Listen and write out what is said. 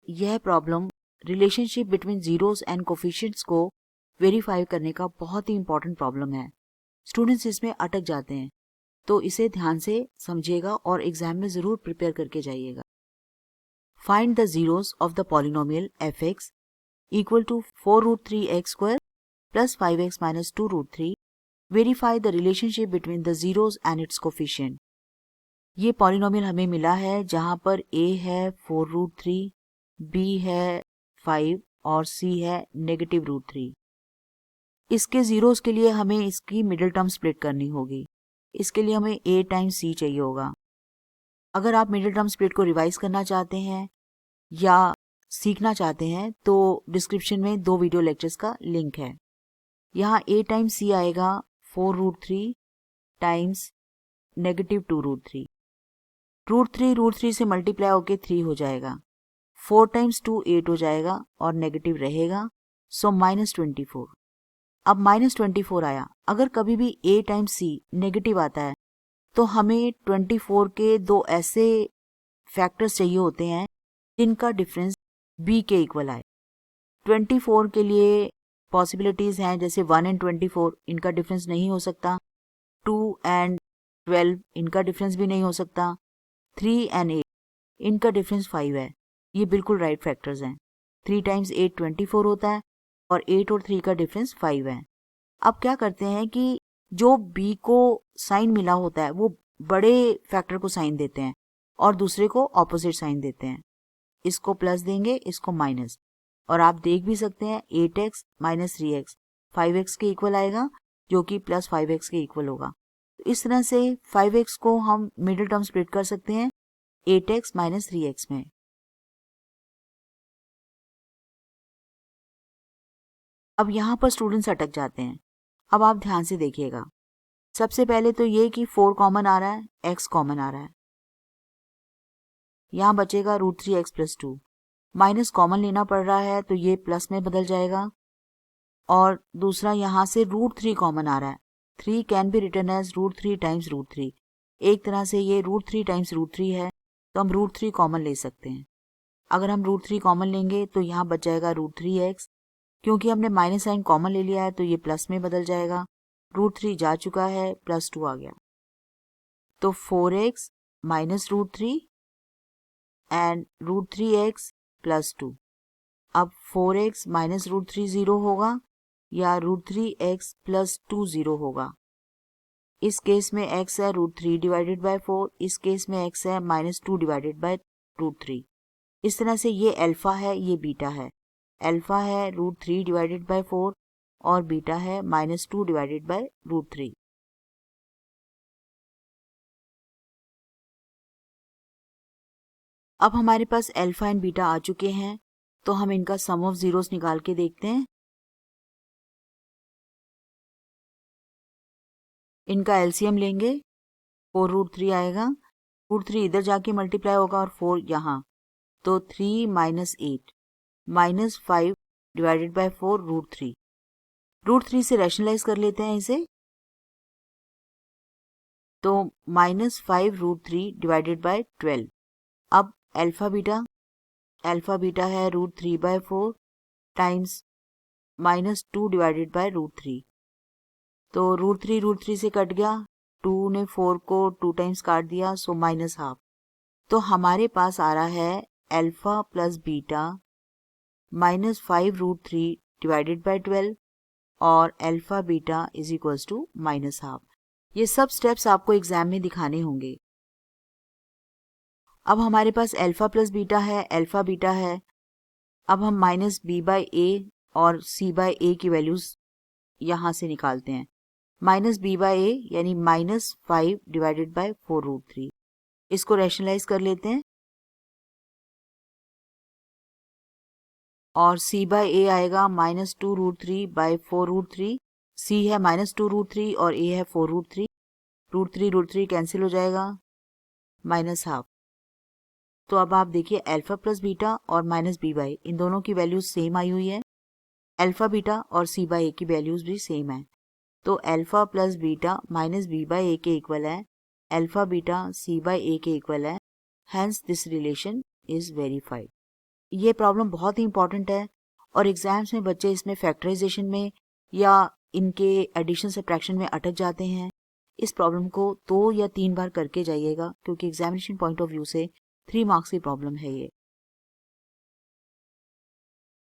यह problem relationship between zeros and coefficients को verify करने का बहुत ही इंपॉर्टेंट प्रॉब्लम है। स्टूडेंट्स इसमें अटक जाते हैं, तो इसे ध्यान से समझिएगा और एग्जाम में जरूर प्रिपेयर करके जाइएगा। Find the zeros of the polynomial f(x) equal to 4√3x² plus 5x minus 2√3। Verify the relationship between the zeros and its coefficient. ये पॉलिनोमियल हमें मिला है जहां पर a है 4√3, b है 5 और c है -√3। इसके जीरोस के लिए हमें इसकी मिडिल टर्म स्प्लिट करनी होगी। इसके लिए हमें a टाइम्स c चाहिए होगा। अगर आप मिडिल टर्म स्प्लिट को रिवाइज करना चाहते हैं या सीखना चाहते हैं तो डिस्क्रिप्शन में 2 वीडियो लेक्चर्स का लिंक है। यहाँ a टाइम्स c आएगा 4√3 टाइम्स -2√3। √3 से मल्टीप्लाई होके 3 हो जाएगा। 4 टाइम्स 2 8 हो जाएगा और नेगेटिव रहेगा, सो -24। अब -24 आया। अगर कभी भी a टाइम्स c नेगेटिव आता है तो हमें 24 के 2 ऐसे फैक्टर्स चाहिए होते हैं जिनका डिफरेंस b के इक्वल आए। 24 के लिए पॉसिबिलिटीज हैं जैसे 1 एंड 24 इनका डिफरेंस नहीं हो सकता, 2 एंड 12 इनका डिफरेंस भी नहीं हो सकता, 3 एंड 8 इनका डिफरेंस 5 है। ये बिल्कुल राइट फैक्टर्स हैं। 3 टाइम्स 8 24 होता है और 8 और 3 का डिफरेंस 5 है। अब क्या करते हैं कि जो b को साइन मिला होता है वो बड़े फैक्टर को साइन देते हैं और दूसरे को ऑपोजिट साइन देते हैं। इसको प्लस देंगे, इसको माइनस, और आप देख भी सकते हैं 8x माइनस 3x 5x के इक्वल आएगा जो कि प्लस 5x के इक्वल होगा। इस तरह से 5x को हम मिडिल टर्म स्प्लिट कर सकते हैं 8x माइनस 3x में। अब यहाँ पर स्टूडेंट्स अटक जाते हैं। अब आप ध्यान से देखिएगा। सबसे पहले तो ये कि 4 कॉमन आ रहा है, x कॉमन आ रहा है, यहाँ बचेगा √3x प्लस 2। माइनस कॉमन लेना पड़ रहा है तो ये प्लस में बदल जाएगा। और दूसरा यहाँ से √3 कॉमन आ रहा है। 3 can be written as √3 times √3। एक तरह से ये √3 टाइम्स √3 है, तो हम √3 कॉमन ले सकते हैं। अगर हम √3 कॉमन लेंगे तो यहाँ बच जाएगा √3x। क्योंकि हमने माइनस साइन कॉमन ले लिया है तो ये प्लस में बदल जाएगा। √3 जा चुका है, प्लस 2 आ गया, तो 4x minus √3 and √3x plus 2। अब 4x माइनस √3 0 होगा या √3x प्लस 2 0 होगा। इस केस में x है √3 डिवाइडेड बाय 4, इस केस में x है -2 डिवाइडेड बाय √3। इस तरह से ये अल्फा है, ये बीटा है। अल्फा है √3 डिवाइडेड बाय 4 और बीटा है -2 डिवाइडेड बाय √3। अब हमारे पास अल्फा एंड बीटा आ चुके हैं, तो हम इनका सम ऑफ जीरोस निकाल के देखते हैं। इनका एलसीएम लेंगे, 4√3 आएगा, √3 इधर जाके मल्टीप्लाई होगा और 4 यहाँ, तो 3 माइनस 8 माइनस 5 डिवाइडेड बाय 4 √3। √3 से रैशनलाइज कर लेते हैं इसे, तो -5 √3 डिवाइडेड बाय 12। अब अल्फा बीटा है √3 बाय 4 टाइम्स -2 डिवाइडेड बाय √3। तो √3 से कट गया, 2 ने 4 को 2 टाइम्स काट दिया, सो -हाफ। तो हमारे पास आ रहा है alpha plus beta -5 √3 divided by 12 और alpha beta is equals to -half. ये सब स्टेप्स आपको एग्जाम में दिखाने होंगे। अब हमारे पास अल्फा प्लस बीटा है, अल्फा बीटा है। अब हम -b/a और c/a की वैल्यूज यहां से निकालते हैं। -b/a यानी -5 डिवाइडेड बाय 4 √3। इसको रैशनलाइज कर लेते हैं और c/a आएगा -2 √3 बाय 4 √3। c है -2 √3 और a है 4 √3। √3 कैंसिल हो जाएगा, -हाफ। तो अब आप देखिए अल्फा प्लस बीटा और -b/a इन दोनों की वैल्यूज सेम आई हुई है। अल्फा बीटा और c/a की वैल्यूज भी सेम है, तो अल्फा प्लस बीटा -b/a के इक्वल है, अल्फा बीटा c/a के इक्वल है। Hence this relation is verified. ये प्रॉब्लम बहुत ही इंपॉर्टेंट है और एग्जाम्स में बच्चे इसमें फैक्टराइजेशन में या इनके एडिशन सब्ट्रैक्शन में अटक जाते हैं। इस प्रॉब्लम को 2 या 3 बार करके जाइएगा क्योंकि एग्जामिनेशन पॉइंट ऑफ व्यू से 3 मार्क्स की प्रॉब्लम है ये।